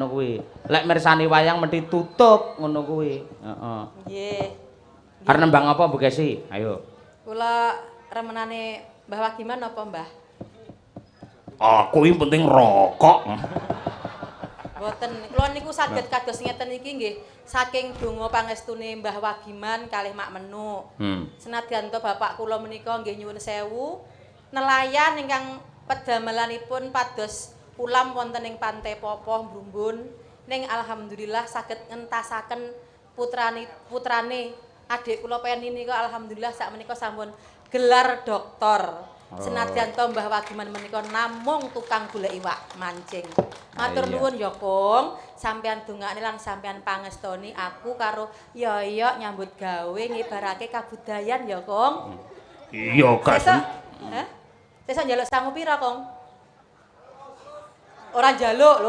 ngono kuwi. Lek mirsani wayang mesti tutup ngono kuwi. Heeh. Nggih. Arep nembang apa Bu Kesi? Ayo. Kula remenane Mbah Wagiman apa, Mbah? Aku iki penting rokok. Mboten. Kula niku saged kados ngeten iki nggih. Saking donga pangestune Mbah Wagiman kalih Mak Menuk. Senadyan to bapak kula menika nggih nyuwun sewu nelayan ingkang pedamelanipun pados ulam wonten ing Pantai Popoh Brumbun ning alhamdulillah saged ngentasaken putrane adik kula Peni nika alhamdulillah sakmenika sampun gelar doktor. Senadyan to Mbah Wagiman menika namung tukang golek iwak mancing. Matur nuwun ya Kong, sampean dongakne lan sampean pangestoni aku karo Yoyo nyambut gawe ngibarake kabudayan ya Kong. Iya, Kas. Hah? Sesuk njaluk sangu pira, Kong? Ora njaluk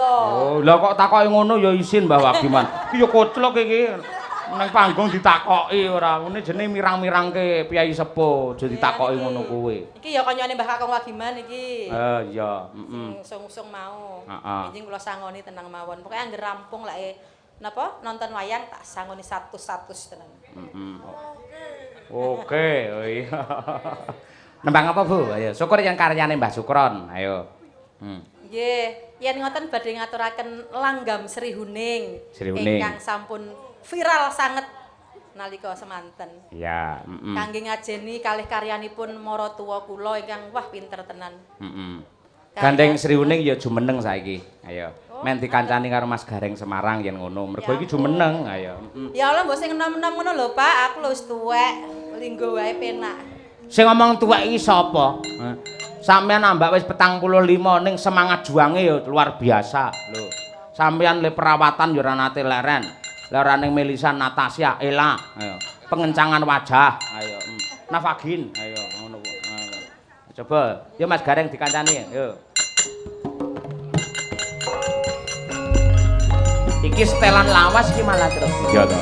lho. Oh, lah kok takoki ngono ya isin Mbah Wagiman. Iki ya koclok iki. Nang panggung ditakoki ora. Ngene jenenge mirang-mirangke piyai sepuh, aja ditakoki ngono kuwi. Iki ya kancane Mbah Kakung Wagiman iki. Iya, Usung-usung mau. Heeh. Njing kula sangoni tenang mawon. Pokoke anggere rampung lek napa nonton wayang tak sangoni 100 tenan. Oke, oh iya. Nembang apa, Bu? Ayo, syukur yang karyane Mbah Sukron. Ayo. Nggih, yen ngoten badhe ngaturaken langgam Sri Huning. Sri Huning. Ingkang sampun viral sanget nalika semanten. Iya, Kangge ngajeni kalih karyanipun maratuwa kula ingkang wah pinter tenan. Gandeng Sri Huning ya jumeneng saiki. Ayo. Men dikancani karo Mas Gareng Semarang yen ngono. Mergo iki jumeneng, ayo. Ya Allah, mbok sing enom-enom ngono lho, Pak. Aku wis tuwek, linggo wae penak. Sing ngomong tuwek iki sapa? Sampeyan ambak wis 45 ning semangat juange ya luar biasa lho. Sampeyan le perawatan ya ora nate leren. Lah ora ning Melisa Natasha, Ella, ayo. Pengencangan wajah, ayo. Navagin, ayo ngono ku. Coba, ya Mas Gareng dikancani, yo. Iki setelan lawas iki malah terus. Iya to.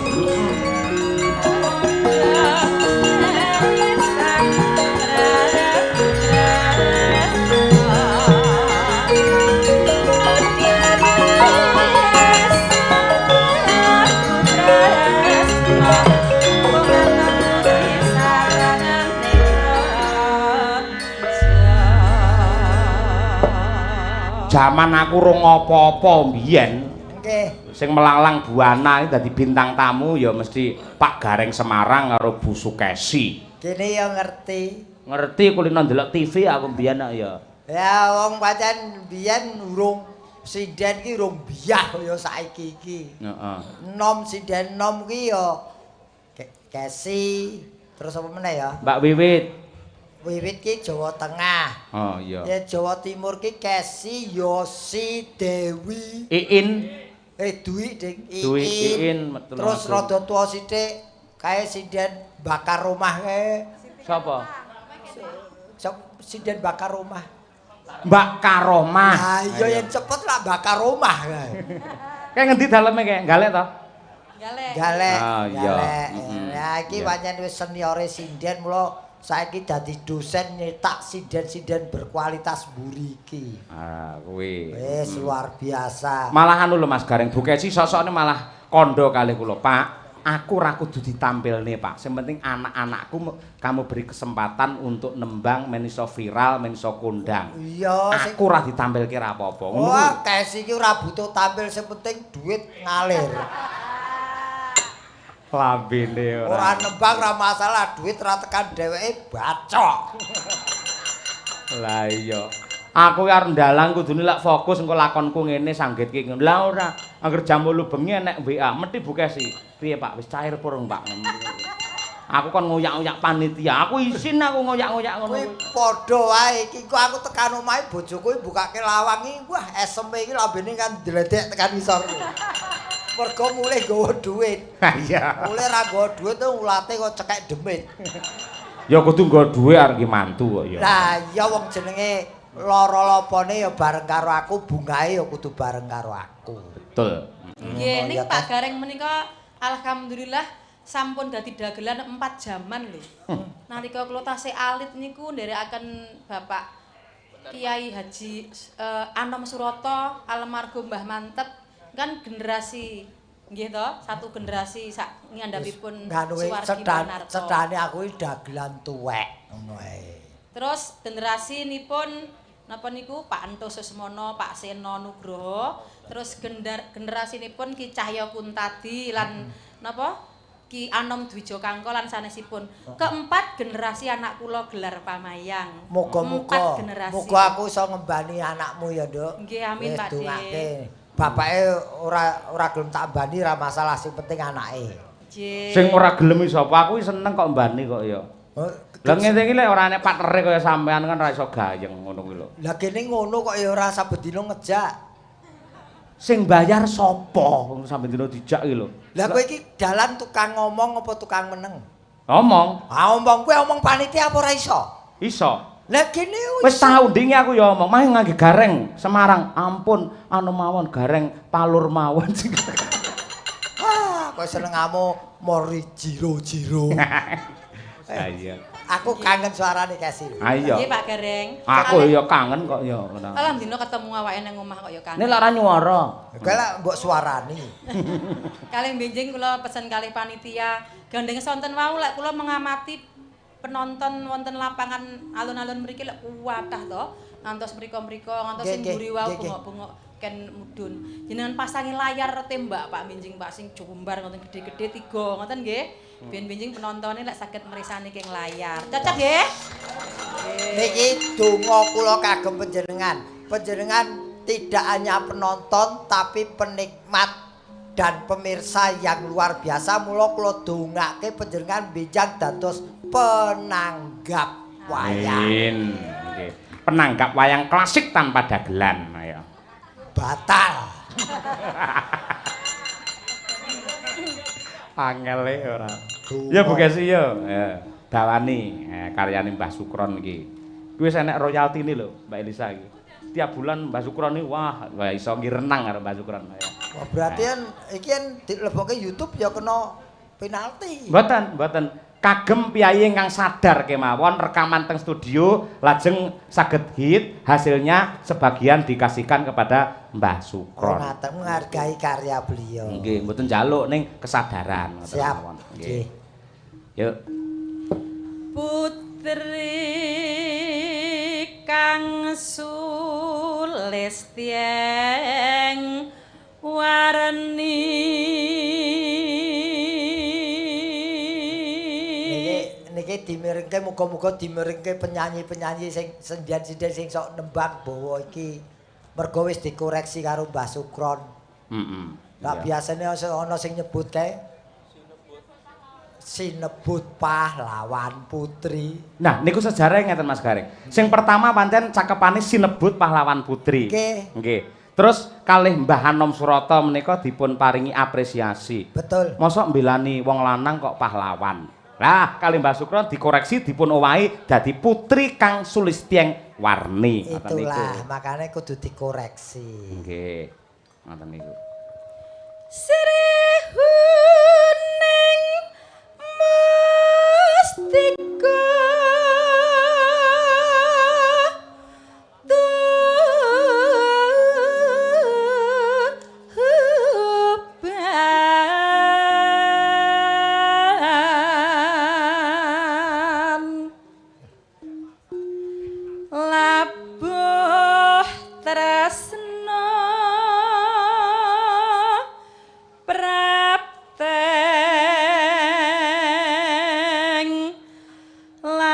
Zaman aku rung apa-apa mbiyen. Nggih. Sing melanglang buana iki dadi bintang tamu ya mesti Pak Gareng Semarang karo Bu Sukesi. Kene ya ngerti. Ngerti kulino ndelok TV aku mbiyen ya. Ya wong pancen mbiyen urung sinden ki urung biyah kaya saiki iki. Heeh. Nom sinden nom ki ya Kesi terus apa meneh ya? Mbak Wiwit. Wiwit ki Jawa Tengah. Oh iya. Ya Jawa Timur ki Kesi Yosi Dewi. Iin. Dwi Ding Dwi Iin. Terus rada tuwa sithik kae sinden bakar rumah kae. Sapa? Sinden bakar rumah. Mbak Karomah. Ah iya yen cepet lah bakar rumah kae. Kayak ngendi daleme kayak galek to? Galek. Ah iya. Ya iki pancen wis seniore sinden mula saiki dadi dosen nyetak sinden-sinden berkualitas mburi iki. Ah kuwi. Wis luar biasa. Malah anu lho Mas Gareng Bu Kesi sosokne malah kondo kali kula, Pak. Aku ora kudu ditampilne, Pak. Sing penting anak-anakku kamu beri kesempatan untuk nembang men iso viral, men iso kondang. Iya, aku ora ditampilke ra apa-apa. Wah, Kesi iki ora butuh tampil sing penting duit ngalir. Lambene ora nembang ra masalah, duit ra tekan dheweke bacok. Lah iya. Aku arep ndalang kudune lak fokus engko lakonku ngene sanggitke ngono. Lah ora, anggere jam 8 bengi enek WA, mesti Bu Kesi. Piye Pak, wis cair purung Pak? Aku kon ngoyak-ngoyak panitia. Aku isin aku ngoyak-ngoyak ngono kuwi. Padha wae iki kok aku tekan omahe bojoku mbukake lawang iki, wah eseme iki lambene kan dledek tekan isor. Mergo mulih nggawa dhuwit. Ha iya. Mulih ra nggawa dhuwit tuh ulate kok cekek demit. Ya kudu nggawa dhuwit arep ki mantu kok ya. Lah iya wong jenenge lara-lapane ya bareng karo aku, bungahe ya kudu bareng karo aku. Betul. Nggih, ning Pak Gareng menika alhamdulillah sampun dadi dagelan 4 jaman lho. Nalika kula tasih alit niku nderekaken Bapak Kiai Haji Anom Suroto almarhum Mbah Mantep kan generasi nggih to, satu generasi sak ngandhapipun Suwargi Panarto. Cedhane aku iki dagelan tuwek ngono ae. Terus generasi nipun napa niku Pak Ento Susmono, Pak Seno Nugroho, terus generasinipun Ki Cahya Kuntadi lan napa Ki Anom Dwijo Kangko lan sanesipun. Keempat generasi anak kula gelar pamayang. Muga-muga muga aku iso ngembani anakmu ya, Nduk. Nggih, amin Pak Dik. Bapake ora gelem tak mbani ra masalah, sing penting anake. Nggih. Sing ora gelem sapa aku seneng kok mbani kok ya. Lah ngene iki lek ora enek partnere kaya sampean kan ora iso gayeng ngono kuwi lho. Lah kene ngono kok ya ora sabedino ngejak. Sing bayar sapa sampe dina dijak iki lho. Lah kowe iki dalan tukang ngomong apa tukang meneng? Ngomong. Ah omong kowe omong panitia apa ora iso? Iso. Lah kene Wis tau ndinge aku ya omong, mah ngangge gareng Semarang. Ampun, anu mawon gareng palur mawon. Ah, kowe senengamu mori jiro-jiro. Ha iya. Aku kangen suarane Kesil. Ha iya. Nggih Pak Gareng. Aku ya kangen kok ya. Alam dina ketemu awake nang omah kok ya kangen. Nek lara nyuara. Kowe lak mbok suarani. Kalih benjing kula pesen kalih panitia gandeng sonten wau lek kula mengamati penonton wonten lapangan alun-alun mriki lek kuwatah to ngantos mriko-mriko ngantos sing mburi wau bengok-bengok ken mudhun. Jenengan pasangi layar tembak Pak Benjing Pak sing jumbar ngoten gede-gede 3 ngoten nggih. Ben benjing penontonnya lek saged mrisani king layar. Cocok nggih? Niki donga kula kagem panjenengan. Panjenengan tidak hanya penonton tapi penikmat dan pemirsa yang luar biasa. Mula kula dongake panjenengan benjang dados penanggap wayang. Amin. Nggih. Penanggap wayang klasik tanpa dagelan ya. Batal. Angele ora. Ya Bu Kesi ya. Dawani karyane Mbah Sukron iki. Kuwi wis enek royaltine lho Mbak Elisa iki. Tiap bulan Mbah Sukron iki wah iso ngirenang karo Mbah Sukron. Wah, berarti kan iki kan dilebokke YouTube ya kena penalti. Mboten. Kagem piyayi ingkang sadar kemawon rekaman teng studio lajeng saged hit, hasilnya sebagian dikasihkan kepada Mbah Sukron. Ngaten menghargai karya beliau. Nggih, mboten njaluk ning kesadaran ngoten Siap. mawon. Nggih. Yuk. Putri kang sulestiyeng warni niki dimiringke muga-muga dimiringke penyanyi-penyanyi sing sendian-sendian sing sok nembang bawa iki mergo wis dikoreksi karo Mbah Sukron. Heeh. Lah biasane ana sing nyebut kae sinebut pahlawan putri. Nah, niku sejarahnya ngeten Mas Gareng. Sing pertama pancen cakepane sinebut pahlawan putri. Nggih. Terus kalih Mbah Anom Suroto menika dipun paringi apresiasi. Betul. Mosok mbelani wong lanang kok pahlawan. Lah, kalih Mbah Sukron dikoreksi dipun owahi dadi putri kang sulistyeng warni. Itulah, makanya kudu dikoreksi. Nggih. Ngoten niku. Srihuning mustika labuh tresno prapteng layon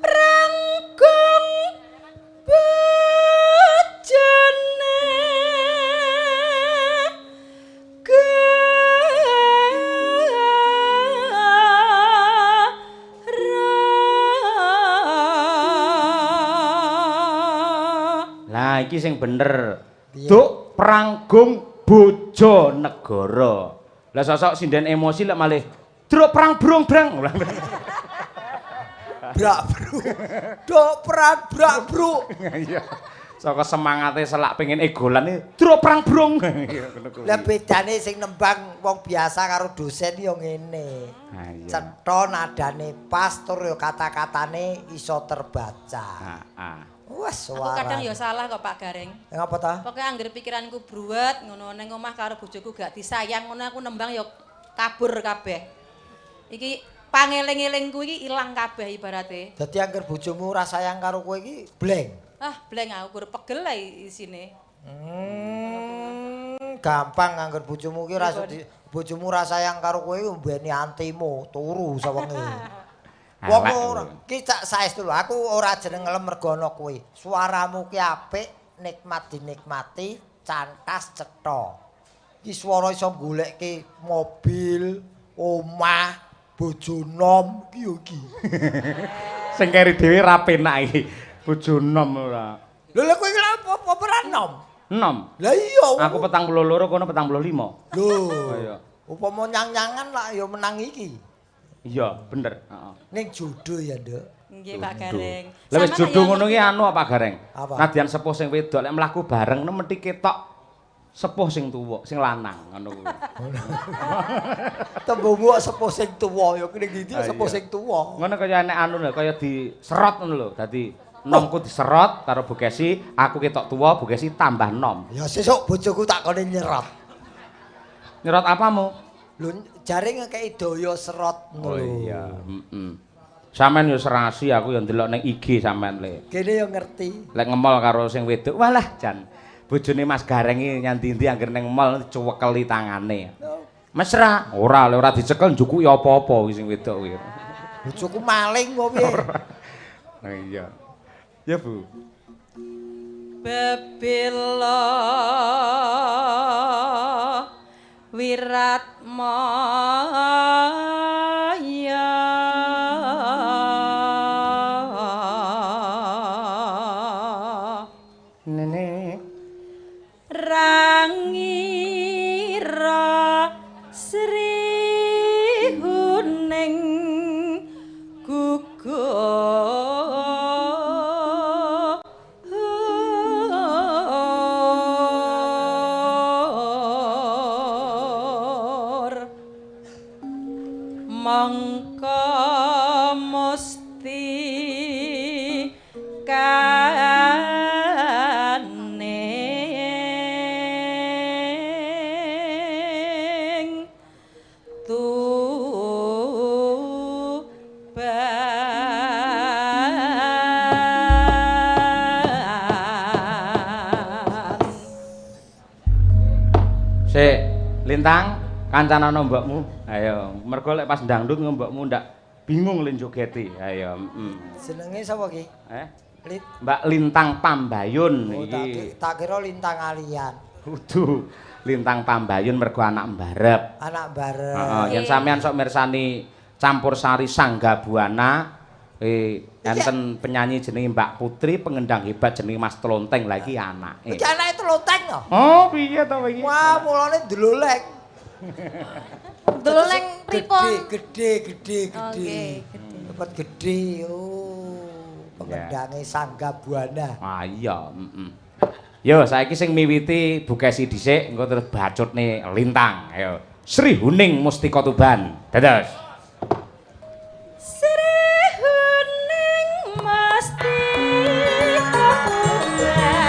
rangkung bojone Lah iki sing bener. Duk Pranggung Bojonegoro. Lah sosok sinden emosi lek malih Druk perang brung brang. brak-bruk. Doprak brak-bruk. Iya. Saka semangate selak pengen egolan iki drop perang brung. Lah bedane sing nembang wong biasa karo dosen yo ngene. Ha iya. Cetha nadane pas tur yo kata-katane iso terbaca. Heeh. Wes Aku kadang ya salah kok Pak Gareng. Ngapa ta? Pokoke anggere pikiranku bruwet ngono ning omah karo bojoku gak disayang ngono aku nembang ya kabur kabeh. Iki pangeling-elingku iki ilang kabeh ibarate. Dadi anggere bojomu ora sayang karo kowe iki blank. Ah, bleng aku gur pegel ae isine. Gampang angger bojomu ki bojomu ra sayang karo kowe mbeni antimu turu sawenge. Wong ora ki cak saestu lho aku ora jeneng ngelem mergo ana kowe. Suaramu ki apik, nikmat dinikmati, cantas cetha. Ki swara iso goleki mobil, omah, bojo nom ki yo ki. Sing keri dhewe ra penak iki. Bojo nom ora. Lha kowe iki apa ora nom? Nom. Lah iya. Aku 42 kono 45. Lho. Iya. Upama nyang-nyangan lah ya menang iki. Iya, bener, heeh. Ning jodoh ya, Nduk. Nggih Pak Gareng. Lah wis jodoh ngono ki anu apa Gareng? Apa? Nadyan sepuh sing wedok lek mlaku bareng mesti ketok sepuh sing tuwa, sing lanang ngono kuwi. Tembungmu sepuh sing tuwa ya kene iki sepuh sing tuwa. Ngono kaya nek anu lho, kaya diserot ngono lho. Dadi nomku diserot karo Bugesi, aku ketok tuwa, Bugesi tambah nom. Ya sesuk bojoku tak kone nyerot. Nyerot apamu? Lho jare ngekeki daya serot ngono. Oh iya, heeh. Sampeyan yo serasi aku yo ndelok ning IG sampean le. Kene yo ngerti. Lek ngemol karo sing wedok, walah jan. Bojone Mas Gareng iki nyandi-ndi anggere ning mall cuwekeli tangane. Mesra, ora lek ora dicekel njukuki apa-apa iki sing wedok kuwi. Bojoku maling kok piye? Nah iya. Ya, Bu. Bebila Wiratmaya Nene Rangira Sri Huning gugur mangka musti kaning tuban. Sik, Lintang, kancana mbokmu. Ayo, mergo lek pas ndangdut mbokmu ndak bingung le njogeti. Ayo, Jenenge sapa ki? Lit. Mbak Lintang Pambayun Oh, iki. tak kira lintang alian. Kudu Lintang Pambayun mergo anak mbarep. Anak bareng. Heeh, yen sampean sok mirsani Campursari Sanggabuana enten penyanyi jenenge Mbak Putri, pengendang hebat jenenge Mas Tlonteng lah iki anake. Iki anake Tlonteng to? Oh, piye to iki? Wah, mulane dlolek. Doleng pripun? Gede. Oke, Dapat gede. Oh. Pengendange Sanggabuana. Ah iya, Yo, saiki sing miwiti Bugesi dhisik, engko terus bacutne Lintang. Ayo. Sri Huning Mustika Tuban. Dados. Sri Huning Mustika Tuban.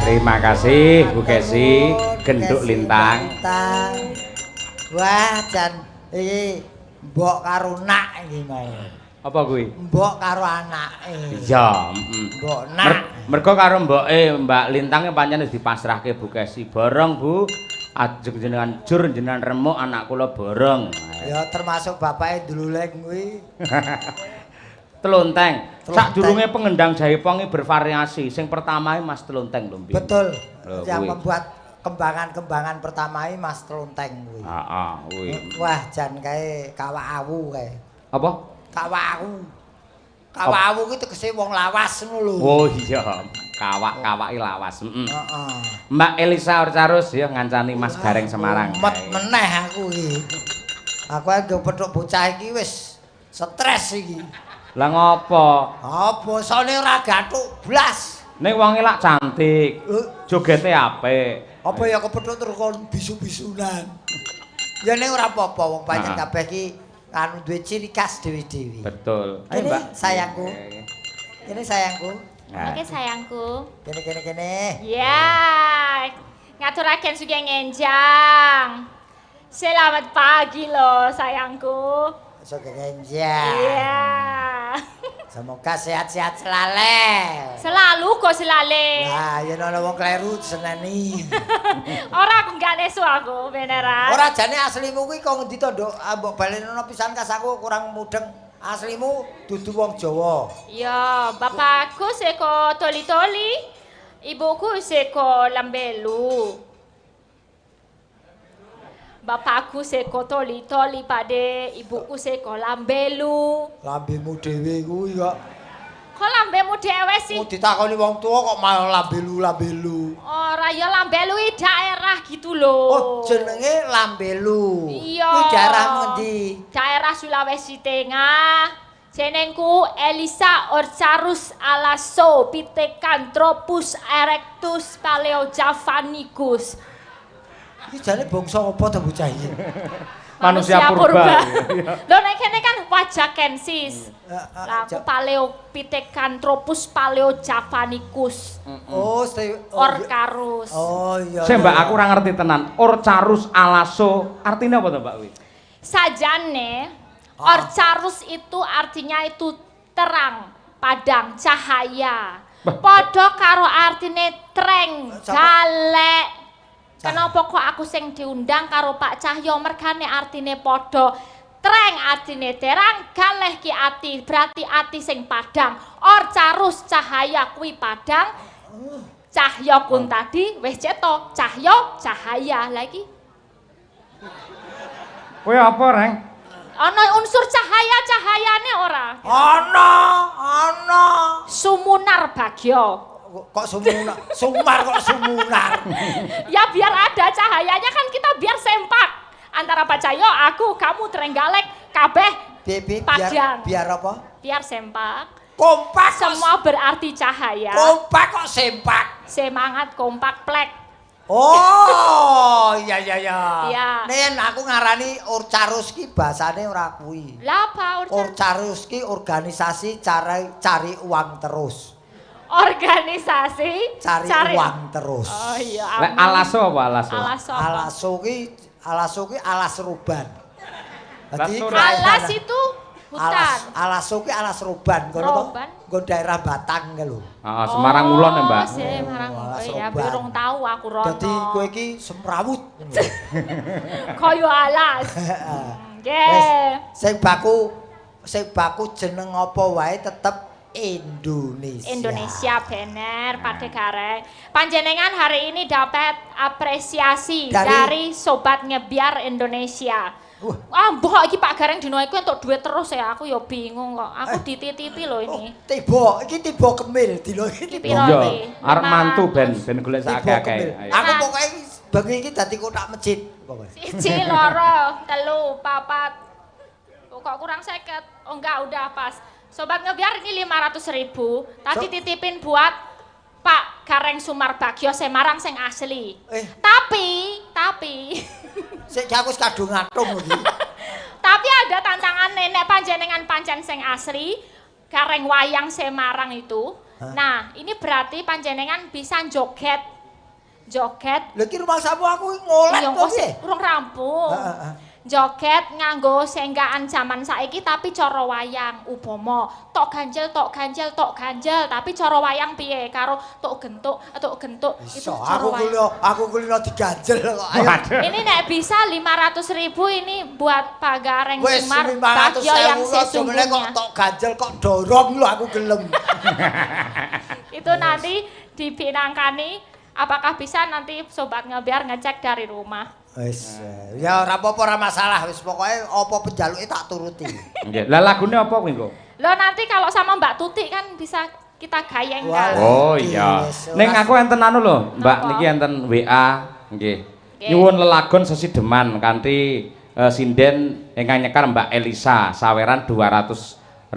Terima kasih Bu Kesi, genduk lintang. Wah, jan iki mbok karo nak iki mau. Apa kuwi? Mbok karo anake. Iya, Mbok nak. Mergo karo mboke Mbak Lintang pancen wis dipasrahke Bu Kesi. Borong Bu, ajeng jenengan jur jenengan remuk anak kula borong. Ya termasuk bapake Dululeng kuwi. Telonteng. Sadurunge pengendang Jaipong bervariasi. Sing pertama Mas Telonteng lho. Betul. Loh, Yang kuwi. membuat kembangan-kembangan pertama ini Mas Telonteng kuwi. Heeh, kuwi. Wah, jan kae kawak awu kae. Apa? Kawak awu. Kawak awu ki tegese wong lawas ngono lho. Oh iya, kawak-kawaki lawas. Heeh. Mbak Elisa Orcarus ya ngancani Mas Gareng Semarang. Met meneh aku iki. Aku anggo petuk bocah iki wis stres iki. Lah ngopo? Apa sone ora gathuk blas. Ning wonge lak cantik. Jogete apik. Apa ya kepethuk terus kon bisu-bisunan. Ya ning ora apa-apa wong pancen kabeh iki anu duwe ciri khas dewi-dewi. Betul. Ayo Mbak, sayangku. Ini sayangku. Nah. Oke sayangku. Kene. Ya, ngaturaken sugeng enjang. Selamat pagi loh sayangku. Sugeng enjang. Iya. Semoga sehat-sehat selalu. Selalu kok selale. Nah, yen ana wong kleru seneni. Ora aku gak nesu aku beneran. Ora jane aslimu kuwi kok ngendi to, Nduk? Mbok balenono pisan kas aku kurang mudeng. Aslimu dudu wong Jawa. Ya, bapakku seko toli-toli, ibuku seko lambelu. Bapakku seko toli-toli pade, ibuku seko lambelu. Lambemu dhewe kuwi kok. Kok lambemu dhewe sih? Mau ditakoni wong tua kok malah lambelu. Ora ya lambelu i daerah gitu loh. Oh, jenenge Lambelu. Iya. Kuwi daerah ngendi? Daerah Sulawesi Tengah. Jenengku Elisa Orcarus Alaso Pithecanthropus erectus paleojavanicus. Iki jane bangsa apa to bocah iki? Manusia purba. Lho nek kene kan Wajakensis. Lah aku Pithecanthropus paleojavanicus. Oh, Orcarus. Oh iya. Saya Mbak aku ora ngerti tenan. Orcarus alaso artinya apa to Mbak Wi? Sajane Orcarus itu artinya itu terang, padang, cahaya. Padha karo artine Trenggalek. Kenapa kok aku sing diundang karo Pak Cahyo mergane artine padha. Treng artine terang, galeh ki ati, berarti ati sing padang. Carus cahaya kuwi padang. Cahya kun tadi wis cetok, cahya cahaya lagi. Kowe apa, Reng? Ana unsur cahaya-cahayane ora? Ana. Sumunar Bagyo. Kok sumunar? Sumar kok sumunar. Ya biar ada cahayanya kan kita biar sempak. Antara Pak Cahyo, aku, kamu, Trenggalek, kabeh padang. Biar apa? Biar sempak. Kompak. Semua berarti cahaya. Kompak kok sempak. Semangat kompak plek. Oh, iya. Iya. Nen aku ngarani Orcarus ki bahasane ora kuwi. Lah apa Orcarus ki organisasi cari uang terus. Organisasi Cari uang terus. Oh iya. Lek alaso apa alaso? Alaso ki alas ruban. Dadi Alas itu hutan. Alaso ki alas ruban ngono to. Nggo daerah Batang ki lho. Heeh, Semarang Ulon ya, Mbak. Semarang. Alas Ya Roban. durung tahu aku rono. Dadi kowe ki semrawut. Kaya alas. Nggih. Sing baku jeneng apa wae tetep Indonesia. Indonesia bener, Pak Degareng. Panjenengan hari ini dapat apresiasi dari Sobat Ngebiar Indonesia. Mbok iki Pak Gareng dino iku entuk duit terus ya, aku ya bingung kok. Aku dititipi lho ini. Iki tiba kemil dino iki tiba. Iya, arep mantu ben golek sakake-akeh. Aku pokoke bengi iki dadi kotak masjid pokoke. 1, 2, 3, 4. Kok kurang 50? Oh enggak, udah pas. Sobat Ngebiar ini 500.000. Tadi titipin buat Pak Gareng Sumar Bagyo Semarang sing asli. Tapi Sik aku wis kadung ngatung iki. Tapi ada tantangan nenek panjenengan pancen sing asli Gareng Wayang Semarang itu. Nah, ini berarti panjenengan bisa joget. Lha iki rumah sapu aku ngolet to piye? Urung rampung. Joget nganggo senggaan zaman saiki tapi cara wayang upama tok ganjel tapi cara wayang piye karo tok gentuk itu cara wayang. Aku kulino diganjel kok. Ayo. Ini nek bisa 500.000 ini buat Pak Gareng Sumar Bagyo yang kok sesungguhnya. tok ganjel kok dorong lho aku gelem. Itu nanti dibinangkani apakah bisa nanti Sobat Ngebiar ngecek dari rumah. Wis, ya ora apa-apa ora masalah, wis pokoke apa penjaluke tak turuti. Nggih. Lah lagune apa kuwi, Kok? Loh nanti kalau sama Mbak Tuti kan bisa kita gayengkan. Oh iya. Ning aku enten anu lho, Mbak niki enten WA, nggih. Nyuwun lelagon sesideman kanthi sinden ingkang nyekar Mbak Elisa saweran 200.000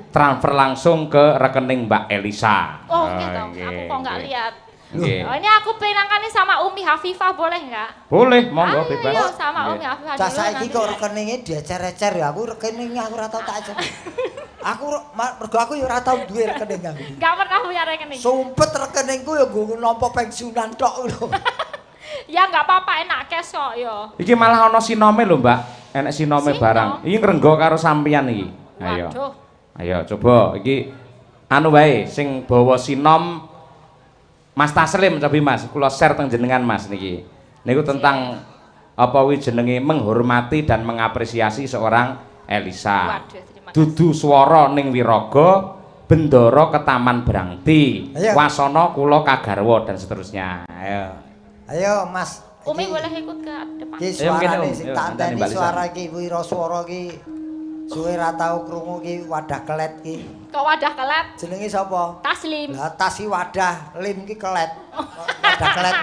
transfer langsung ke rekening Mbak Elisa. Oh gitu, aku kok nggak lihat. Nggih. Oh, ini aku penangkani sama Umi Hafifah boleh nggak? Boleh, monggo bebas. Ayo sama Umi Hafifah Cah dulu saiki nanti. kok rekeninge diecer-ecer ya, aku rekeningnya aku ora tau tak acer. Mergo aku ya ora tau duwe rekening aku. Nggak pernah punya rekening. Sumpet rekeningku ya nggo nampa pensiunan tok lho. Ya nggak apa-apa, enak cash kok yo. Iki malah ana sinome lho, Mbak. Enek sinome barang. Iki ngrenggo karo sampeyan iki. Ayo. Waduh. Ayo coba iki anu wae sing bawa sinom Mas Taslim cobi Mas, kula share teng jenengan Mas niki. Niku tentang apa wi jenenge menghormati dan mengapresiasi seorang Elisa. Waduh, terima kasih. Dudu swara ning wiraga, bendara ketaman Brangti, wasana kula kagarwa dan seterusnya. Ayo Mas. Umi boleh ikut ke depan. Iki suarane sing tak anteni suara iki wira swara iki. Suwe ra tau krungu ki wadah kelet ki. Kok wadah kelet? Jenenge sapa? Taslim. Lah tas ki wadah, lim ki kelet. Wadah kelet.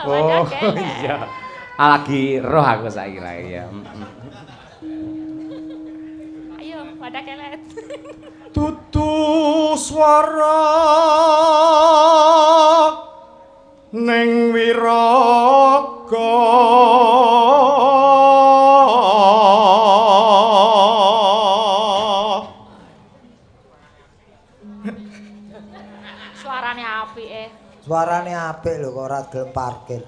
Wadah kelet. Iya. Lagi roh aku saiki lah ya. Ayo, wadah kelet. Tutu swara ning wiraga Suarane apik Suarane apik lho kok ora gelem parkir.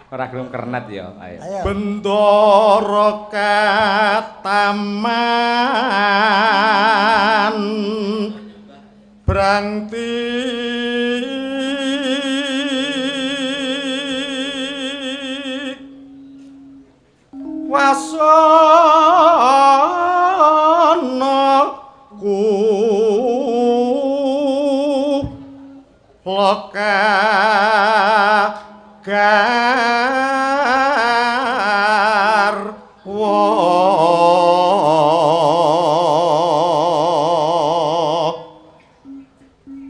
Ora gelem kernet ya. Ayo. Bendara ketaman Branti wasana ku loka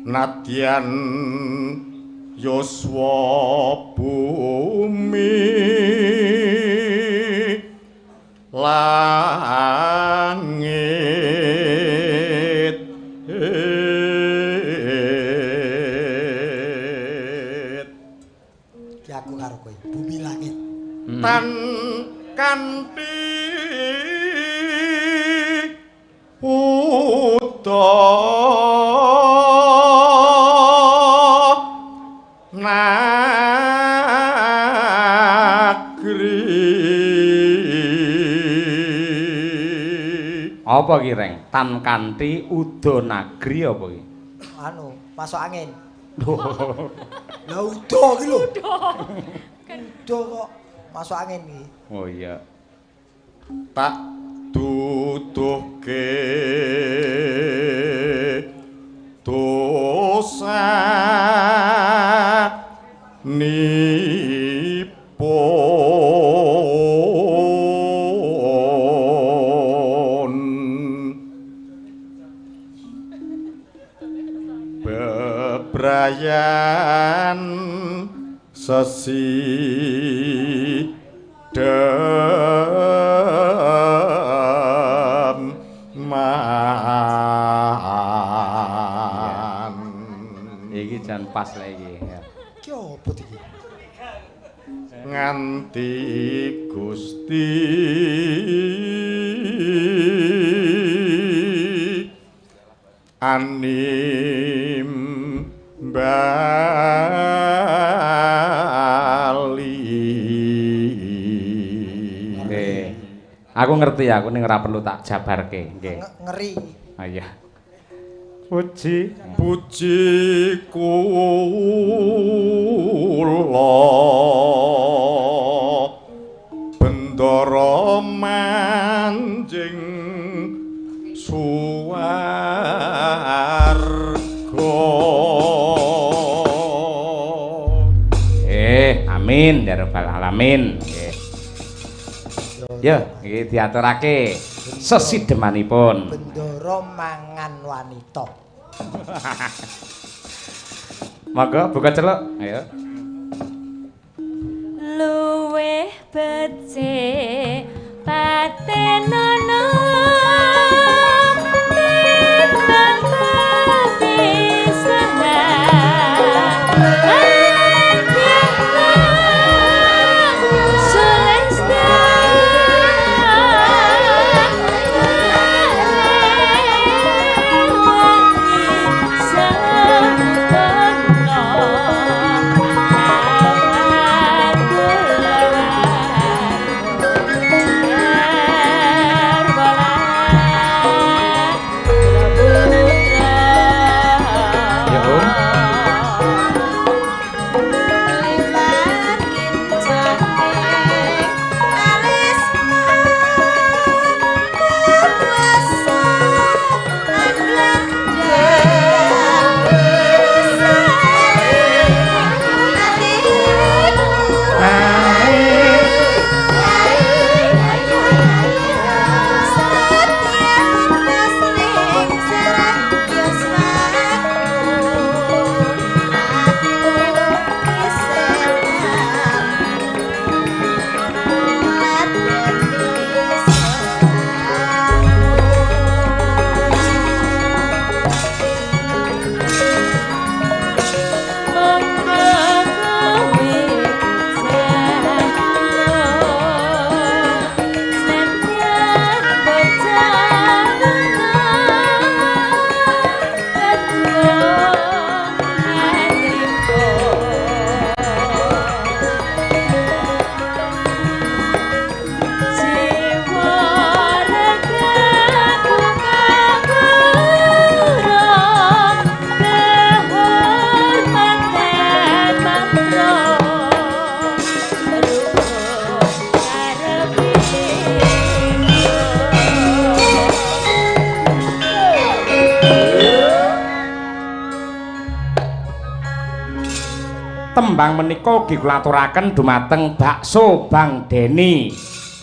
nadyan yuswa bumi langit Ki aku karo kowe bumi langit tan kanthi apa ki Reng? Tan kanthi uda nagri apa ki? Anu, masuk angin. Loh. Lah uda ki lho. Uda kok masuk angin iki. Oh iya. tak tutuhke dosa nipun bebrayan sesi iki jan pas lagi ya. Ki opo iki? Nganti Gusti anim bali. Aku ngerti ya, aku ning ora perlu tak jabarke, nggih. Ngeri. Ah iya. Puji kula bendara manjing suwarga. Amin ya rabbal alamin. Nggih. Ya, iki diaturake sesidemanipun. Bendara mangan wanita. Monggo buka celuk. Ayo. Luweh becik patenono timbang tembang menika ugi kula aturaken dumateng bakso Bang Deni.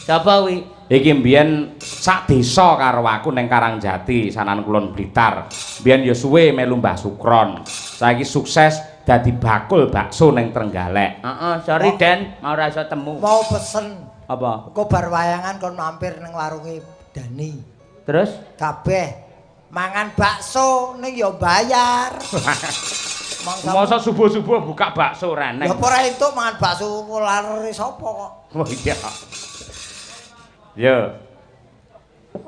Sapa kuwi? Iki mbiyen sak desa karo aku ning Karangjati, Sanan Kulon Blitar. Mbiyen ya suwe melu Mbah Sukron. Saiki sukses dadi bakul bakso ning Trenggalek. Heeh, sorry Den, mau ora iso temu. Mau pesen. Apa? Kok bar wayangan kon mampir ning warunge Dani. Terus? Kabeh mangan bakso ning ya bayar. Masa subuh-subuh buka bakso reneng. Ya apa ora entuk mangan bakso lare sapa kok. Oh iya. Yo.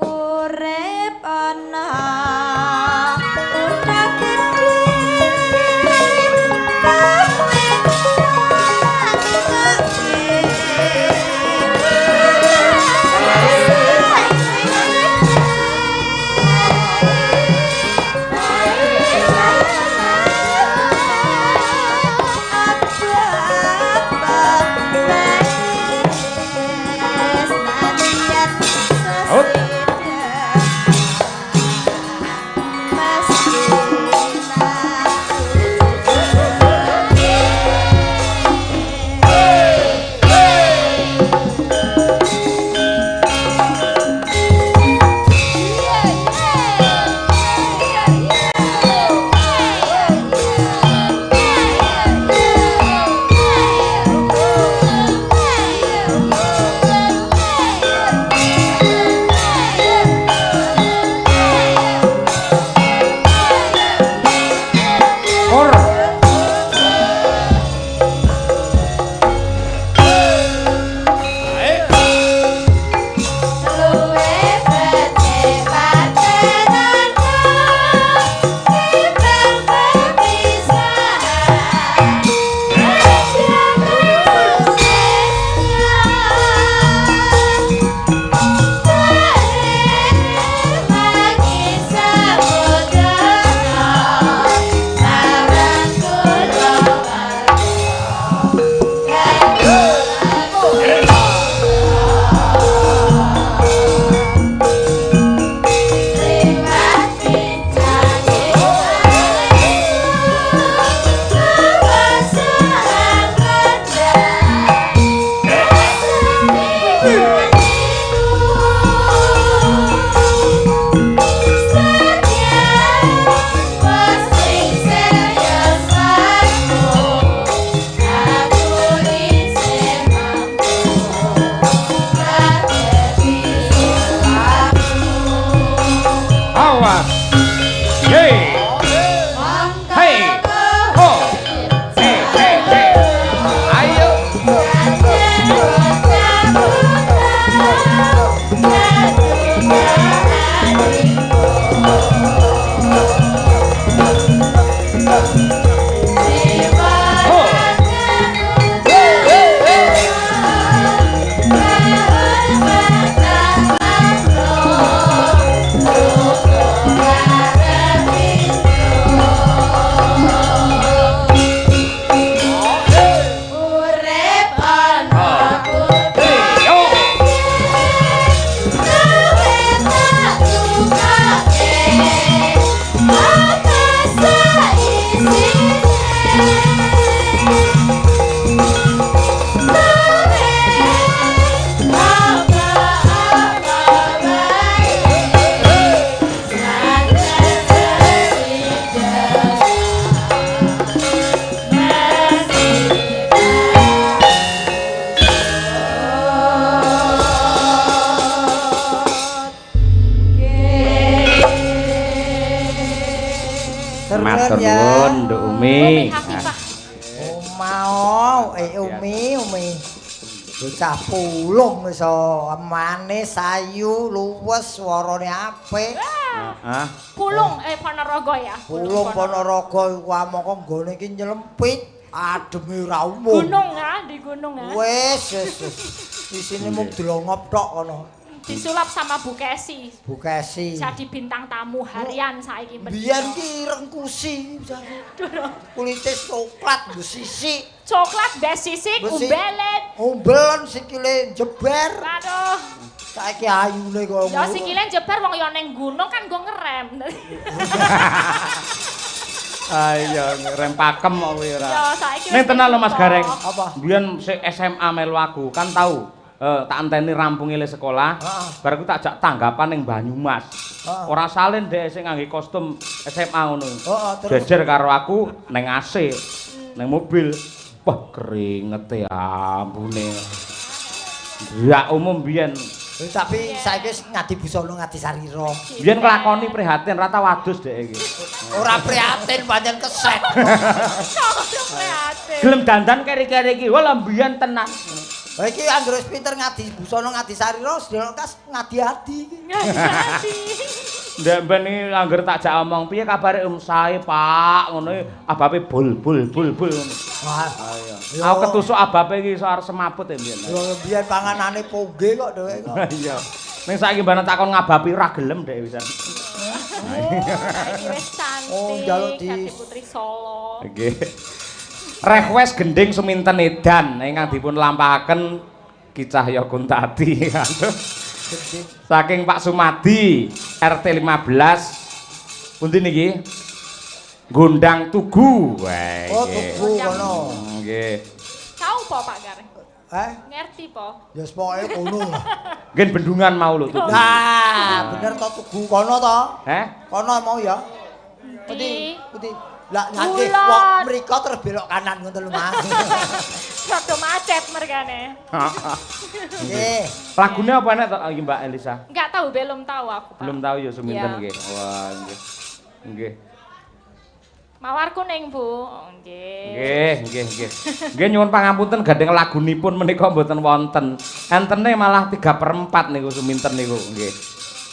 Urip ana udah gede Matur nuwun, Nduk Umi. Mau, Umi. Bocah pulung iso manis, sayu, luwes, suarane apik. Heeh. Pulung Ponorogo ya. Pulung Ponorogo iku amangka nggone iki nyelempit, ademe ora umum. Gunung ya, di gunung ya. Wes. Di sini mung delongop tok kono. Disulap sama Bu Kesi. Bu Kesi. Jadi bintang tamu harian saiki bener. Biyen ki rengkusi kulite coklat mbok sisik. Coklat mbek sisik umbelet. Umbelen sikile jeber. Aduh. Saiki ayune kok. Ya sikile jeber wong ya ning gunung kan nggo ngerem. Iya, rem pakem kok kuwi ora. Ya saiki. Ning tenan lho Mas Gareng. Apa? Biyen sik SMA melu aku, kan tahu. Tak enteni rampunge le sekolah. Bar aku tak jak tanggapan ning Banyumas. Ora salin dhek sing ngangge kostum SMA ngono. Terus Jejer karo aku ning AC, ning mobil. Wah, keringete ampune. Ya umum biyen. tapi saiki ngadi busana ngadi sarira. Biyen nglakoni prihatin rata wadus dhek iki. Ora prihatin pancen keset. Gelem dandan keri-keri iki, wah biyen tenan. Lah iki anggere wis pinter ngadi busana ngadi sarira, sedaya kas ngadi ati iki. Ndek ben iki anggere tak jak omong, piye kabare sae, Pak? Ngono abape bul ngono. Wah, Iya. Aku ketusuk abape iki iso arep semaput ya mbiyen. yo biyen panganane poge kok dhewe kok. Iya. Ning saiki mbana takon ngabapi ora gelem dhek wisan. Saiki wis cantik. Oh, njaluk di- Dadi Putri Solo. Nggih. Request gending suminten edan ingkang dipun lampahaken Ki Cahya Kuntadi. Saking Pak Sumadi RT 15. Pundi niki? Gondang Tugu. Wah. Oh, nggih. tuku kono. Nggih. Tahu po Pak Gareng? Ngerti po? Ya pokoke kono. Nggih bendungan mau lho tugu. Nah, bener to tugu kono to? Kono mau ya. Di Putih. Lah nganti Kulon. wong mriko terus belok kanan ngoten lho, Mas. rada macet mergane. Nggih. Lagune apa enak to iki Mbak Elisa? Enggak tahu, belum tahu aku, Pak. Belum tahu ya Iya. suminten nggih. Wah, nggih. Nggih. Mawar kuning, Bu. Oh, nggih. Nggih. Nggih nyuwun pangapunten gandeng lagunipun menika mboten wonten. Entene malah 3/4 niku suminten niku, nggih.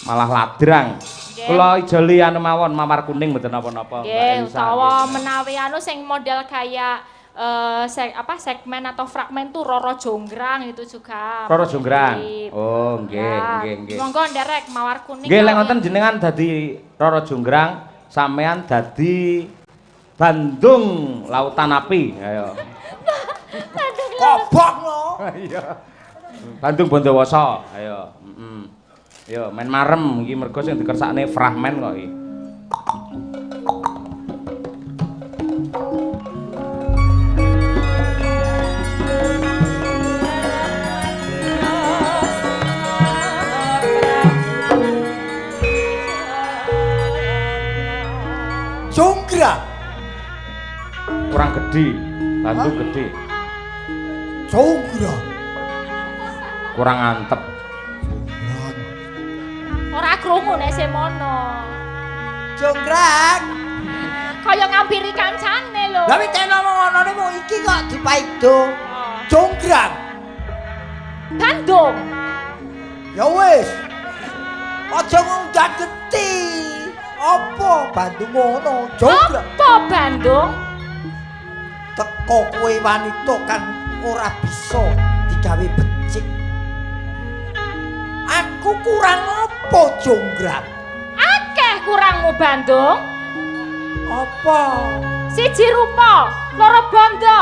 Malah ladrang. Nggih. Kula ijoli anu mawon mawar kuning mboten napa-napa. Nggih, utawa menawi anu sing model kayak segmen atau fragmen tuh Roro Jonggrang itu juga. Roro Jonggrang. Mirip. Oh, nggih, Ya, nggih. Monggo nderek mawar kuning. Nggih, lek kali. wonten jenengan dadi Roro Jonggrang, sampean dadi Bandung Lautan Api. Ayo. Kobok lho. Iya. Bandung Bondowoso. Ayo. Yo, main marem iki mergo sing dikersakne fragmen kok iki. Jonggrang. Kurang gede, Bandung gede. Jonggrang. Kurang antep. Ora krungu nek semono. Jonggrang. Kaya ngampiri kancane lho. Lah wis tenan ngono mau iki kok dipaido. Jonggrang. Bandung. Ya wis. Aja ngundang geti. Apa Bandung ngono? Jonggrang. Apa Bandung? Teko kowe wanita kan ora bisa digawe becik. Aku kurang apa Jonggrang? Akeh kurangmu Bandung. Apa? Siji rupa, loro bondo.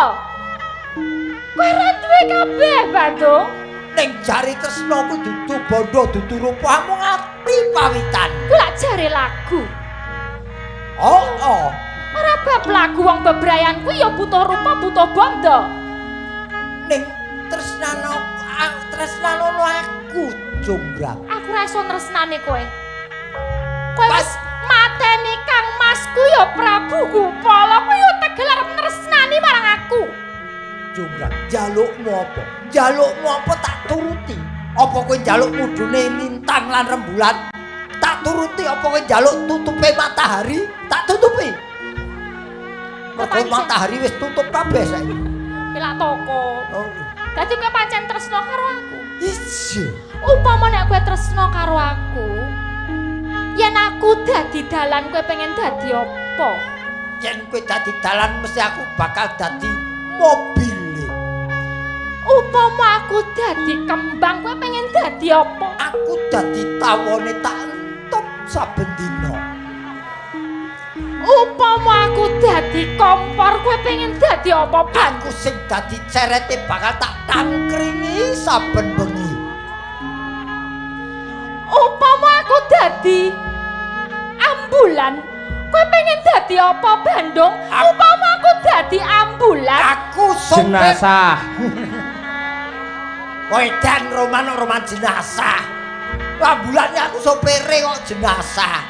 Kowe ora duwe kabeh Bandung. Ning jari tresno ku dudu bondo dudu rupa mung ati pawitan. Ku lak jare lagu. Oh. Ora bab lagu wong bebrayan ku ya butuh rupa butuh bondo. Ning tresnano aku Jonggrang. Aku ora iso tresnane kowe. Kowe wis mateni Kang Masku ya Prabu Kupala, kowe yo tegel arep tresnani marang aku. Jonggrang, jalukmu apa? Jalukmu apa tak turuti? Apa kowe njaluk mudune lintang lan rembulan? Tak turuti apa kowe njaluk tutupe matahari? Tak tutupi. Mergo matahari wis tutup kabeh saiki. Pilak toko. Oh. Dadi kowe pancen tresno karo aku. Iya. Upama nek kowe tresno karo aku, yen aku dadi dalan kowe pengen dadi apa? Yen kowe dadi dalan mesti aku bakal dadi mobil. Upama aku dadi kembang kowe pengen dadi apa? Aku dadi tawone tak entup saben dina. Upama aku dadi kompor kowe pengen dadi apa? Aku sing dadi cerete bakal tak tangkringi saben bengi. Upama aku dadi ambulan kowe pengen dadi apa Bandung? Upama aku dadi ambulan. Aku sopir Jenazah. Wedan roman jenazah. Ambulannya aku sopire kok jenazah.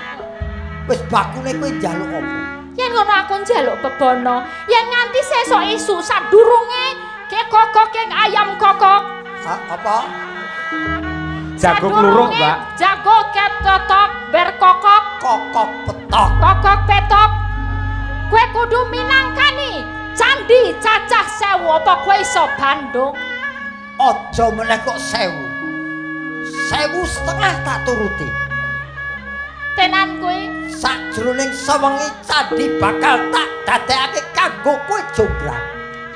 Wis bakune kowe njaluk apa? Yen ngono aku njaluk bebono, yen nganti sesuk isu sadurunge ke kokok yang ayam kokok. Apa? Jago kluruk, Mbak. Jago ketotok berkokok. Kokok petok. Kokok petok. Kue kudu minangkani candi cacah sewu apa kue iso Bandung? Aja meneh kok 1000. 1.500 tak turuti. Tenan kue? Sajroning sewengi candi bakal tak dadekake kanggo kowe jomblang.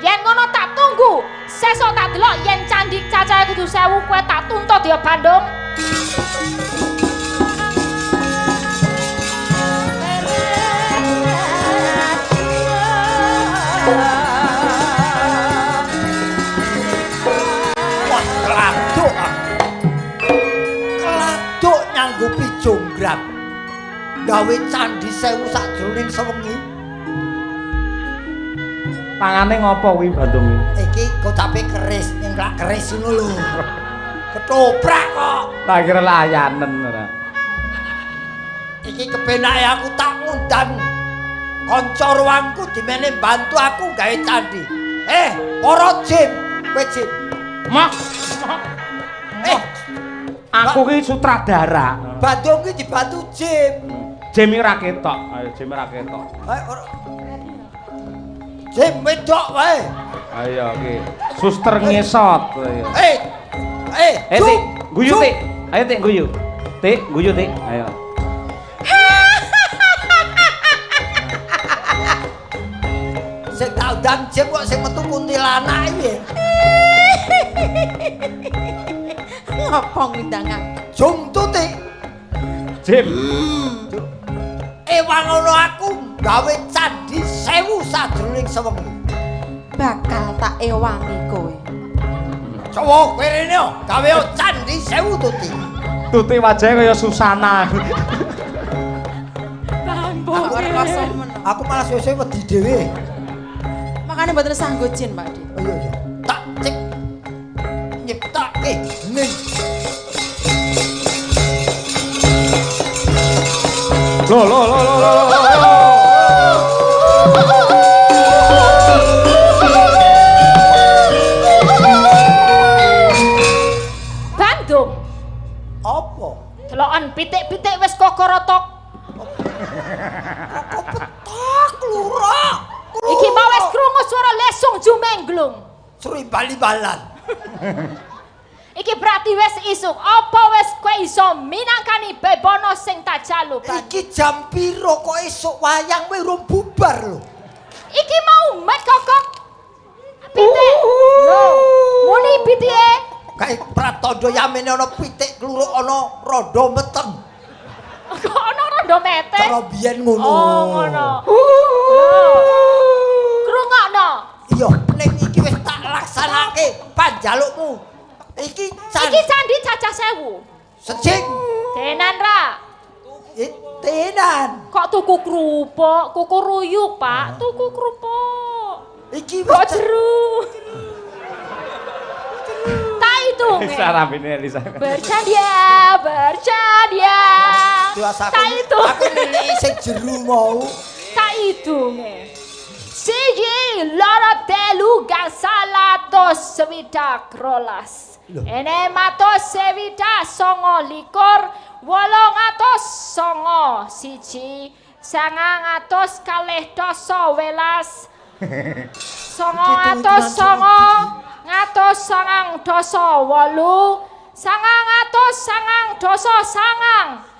Yen ngono tak tunggu. Sesuk tak delok yen candi cacahe kudu 1000 kue tak tuntut ya Bandung. Wah, keladuk nyanggupi jonggrang. Gawe candi 1000 sajroning sewengi. Tangane ngopo kuwi Bandung iki? Iki kocape keris, nyengklak keris ngono lho. Ketoprak kok. Tak kira layanen ora. Iki kepenake aku tak ngundang kanca ruangku dimene bantu aku gawe candi. Para jin, kowe jin. Mak. Aku ki sutradara. Bandung ki dibantu jin. Jim ora ketok. Ayo Jim ora ketok. Jin wedok wae. Ayo iki. Suster ngesot. Ayo. Tik, guyu Tik. Ayo Tik guyu. Tik, guyu Tik. Ayo. Sing tak undang jin kok sing metu kuntilanak iki. Ngopo ngundangan? Jung Tutik. Jim. Ewang ngono aku gawe candi 1000 sajroning sewengi. Bakal tak ewangi kowe. Cowo kowe rene gawe candi 1000 Tutik. Tutik wajahe kaya Susana. Aku malah suwe-suwe wedi dhewe. Makane mboten sanggup jin, Pak Di. Oh iya. Tak cek nyiptake ning. Lo. Bandung. Apa? Delokan pitik-pitik wis kokorotok. Kok petak lurah. Iki mau wis krungu swara lesung jumengglung. Suri bali-balan. Iki berarti wis isuk. Apa wis kowe iso minangkani bebono sing tak jaluk? Iki jam piro kok esuk wayang wis urung bubar lho. Iki mau met kokok. Pitik. Lho, muni pitike. Kae pratandha yamene ana pitik kluruk ana rada meteng. Kok ana rada mete? Cara biyen ngono. Oh, ngono. Krungokno. Iya, ning iki wis tak laksanake panjalukmu. Iki candi cacah 1000. Sejing. Tenan ra? Tenan. Kok tuku kerupuk, kuku ruyuk, Pak. Tuku kerupuk. Iki kok jeruk. Tak itu. Sarapine Elisa. Bercandia. Tak itu. Aku nilai sing jeru mau. Tak itu. Siji loro telu gasalatos swidak rolas. Ene matos sewida songo likur 809 siji 900 kalih dasa welas 909 ngatos 9 dasa 8 900 dasa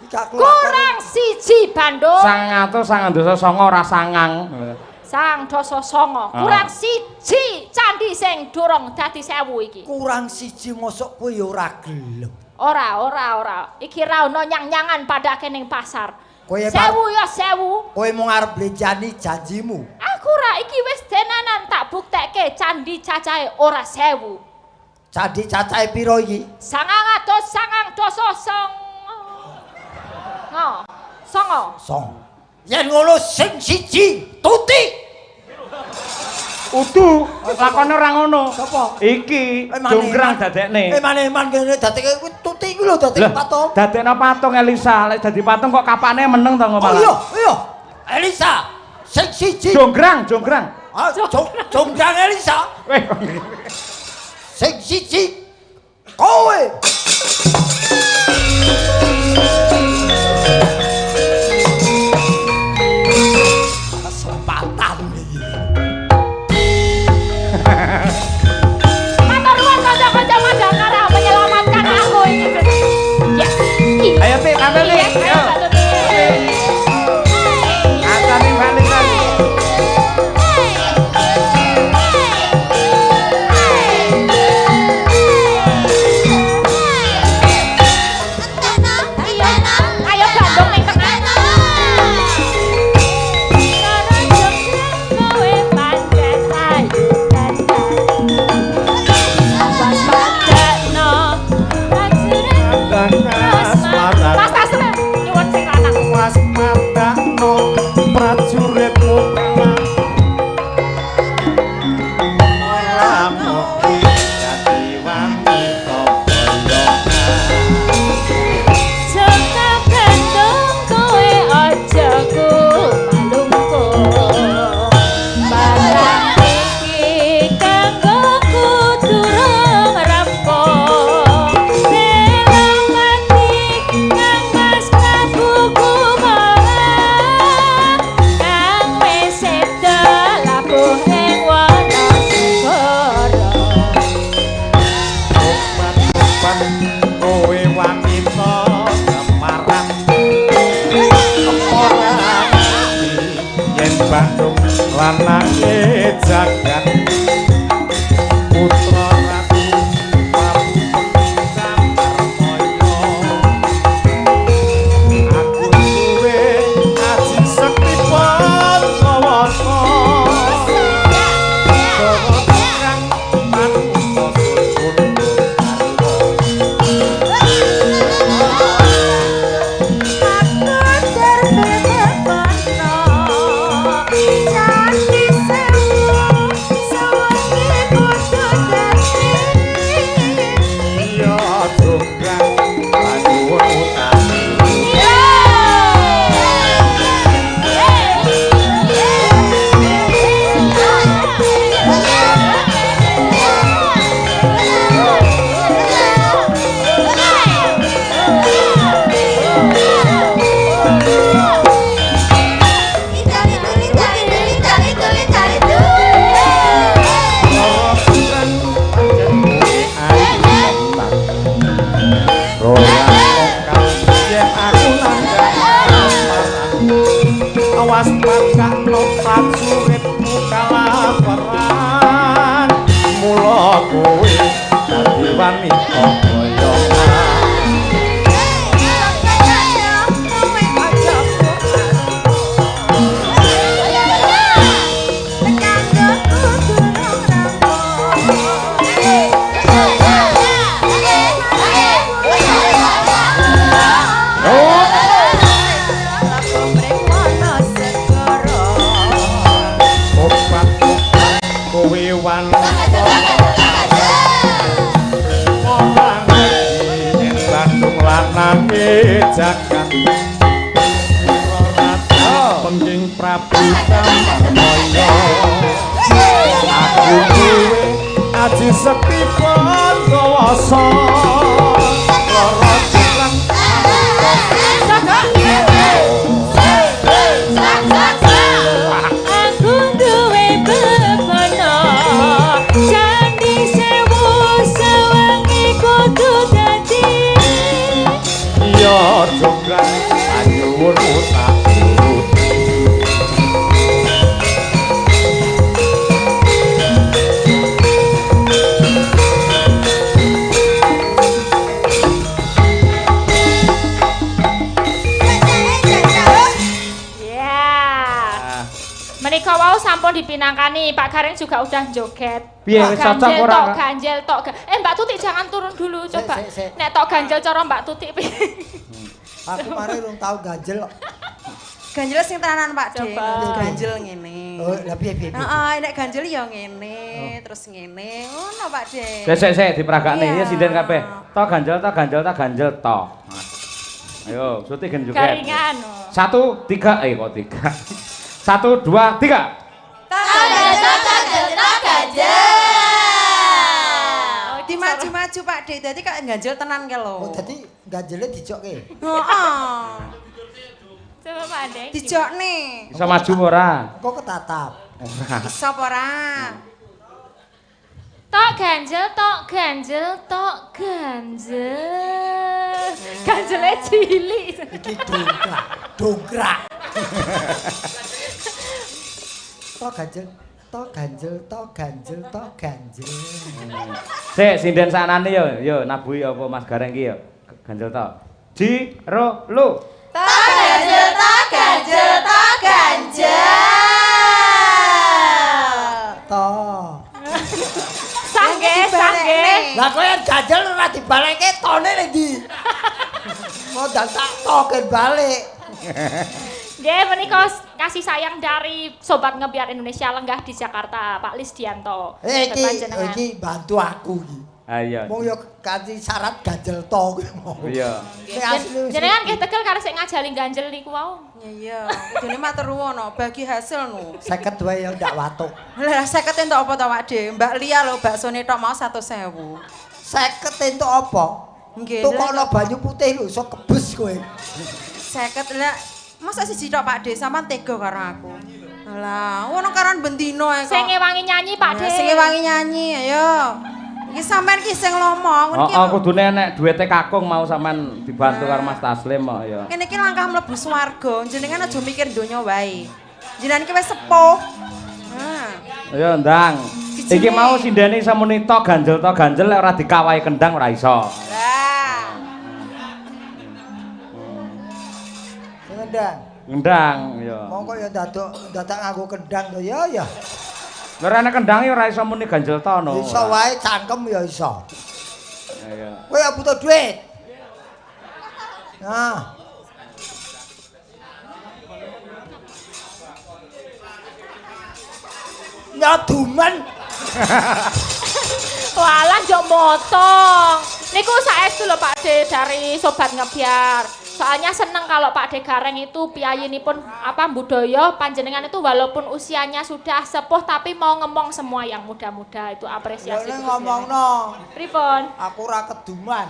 9 kurang siji Bandung 900 dasa 9 ora sangang. Sang dasa 9 kurang siji candi sing durung dadi 1000 iki. Kurang siji mosok kowe ya ora gelem. Ora. Iki ra ono nyang-nyangan padake ning pasar. 1000 Kowe ya 1000. Kowe mung arep blejani janjimu. Aku ra iki wis tenanan tak buktekke candi cacahe ora 1000. Candi cacahe piro iki? 900 dasa 9. Songo. Song. Yen ngono sing siji Tuti. Udu, lakone ora ngono. Sapa? Iki Mane, jonggrang Man. dadekne. Man kene dadeke kuwi Tuti kuwi lho dadeke patung. Dadekno patung Elisa, lek dadi patung kok kapane meneng to Oh malah. iya. Elisa, sing siji. Jonggrang. Ah, jonggrang Elisa. Weh. Sing siji kowe. Kesempatan iki. Matur nuwun kanca-kanca Madangkara menyelamatkan aku ini. Ya. Ayo Tik, tampil Tik. Ayo. Ngacani balik lagi. Ayo Bandung ning tengah. Kowe pancet ayu Mas Tasrem nyuwun sing lanang. Was madakno prajuritmu lamun dadi wanita Cekap gandeng kowe aja kumalungku. Barang iki kanggo durung rampung. Selamati kang Mas Prabu Kumara kang wis seda labuh ing Wanasegara. Obat-obat kowe wanita Semarang ora yen Bandung lanange jagat putra ratu Prabu Camarmoyo aku duwe aji sekti Pandawasa kang manungsa sulpun iya jonggrang panyuwun utami awas pakakno prajuritmu kalaparan mula kowe dadi wanita boyongan obat-obat kowe wanita ora ngerti yen Bandung lanange jagat ratu pengging Prabu Camarmoyo aku duwe aji sekti Pandawasa lara jonggrang Aku duwe bebana Candi Sewu sewengi kudu dadi. iya jonggrang panyuwun utami Ya. Menika wau sampun dipinangkani, Pak Gareng juga udah joget. Piye, Tok wis cocok ganjel, ora, tok Kak? ganjel, tok Mbak Tuti jangan turun dulu coba. Sik. Nek tok ganjel cara Mbak Tuti piye? Aku mari urung tau ganjel kok. Ganjel sing tenanan Pak De. Coba. Ganjel ngene. Oh, lah piye. Heeh, nek ganjel ya ngene, terus ngene. Ngono Pak De. Sik diperagakne Iya. ya sinden kabeh. To ganjel to. Ayo, suti gen juga. Garingan. 1 3 kok 3. 1 2 3. Ganjel. Oh, Dimaju-maju Pak De. Dadi kok ganjel tenan ke lho. Oh, dadi ganjele dijokke. Heeh. Coba Pak De. Dijokne. Bisa maju ora? Kok ketatap. Iso apa ora? Tok ganjel. Ganjele cilik. Iki dongkrak. To ganjel. Sik sinden sanane yo nabuhi apa Mas Gareng ki yo. Ganjel to. Ji ro lu. Ganjel. To. Sangge. Lah kowe ganjel ora dibalekke tone ning ndi? Modal tak token balik. Nggih, menika kasih sayang dari Sobat Ngebiar Indonesia Lenggah di Jakarta, Pak Lisdianto. Iki bantu aku iki. Ah iya. Wong yo kanthi syarat ganjel to kuwi mau. Iya. Nek asli wis- Jenengan nggih tegel karo sing ngajali ganjel niku wau. Iya, kudune matur nuwun bagi hasil no. 50 wae yo ndak watuk. Lah 50 entuk apa to Pak De? Mbak Lia lho baksone tok mau 100.000. 50 entuk apa? Nggih. Tukokno banyu putih lho iso kebus kowe. 50 lah. Masa siji tok Pak De sampean tega karo aku. Alah, ngono karan bendino ae kok. Sing ngewangi nyanyi Pak De. Sing wangi nyanyi, ayo. Iki sampean ki sing lomo, ngono ki. Kudune nek duwite kakung mau sampean dibantu karo Mas Taslim kok ya. Kene iki langkah mlebu swarga, jenengan aja mikir donya wae. Jenengan ki wis sepuh. Nah, Ayo ndang. Iki mau sindene iso muni to ganjel lek ora dikawahi kendang ora iso. lah. Ngendang. Ndang ya. Monggo ya dadak nganggo kendang to ya. Lek ana kendange ora iso muni ganjel to no. Iso wae cangkem ya iso. Iya. Kowe ya butuh duit. Nah. Nyaduman. Walah njok motong. Niku saestu lho Pak De dari Sobat Ngebiar. Soalnya seneng kalau Pak De Gareng itu piyayinipun budaya panjenengan itu walaupun usianya sudah sepuh tapi mau ngomong semua yang muda-muda itu apresiasi. Ya ngomongno. Pripun? Aku ora keduman.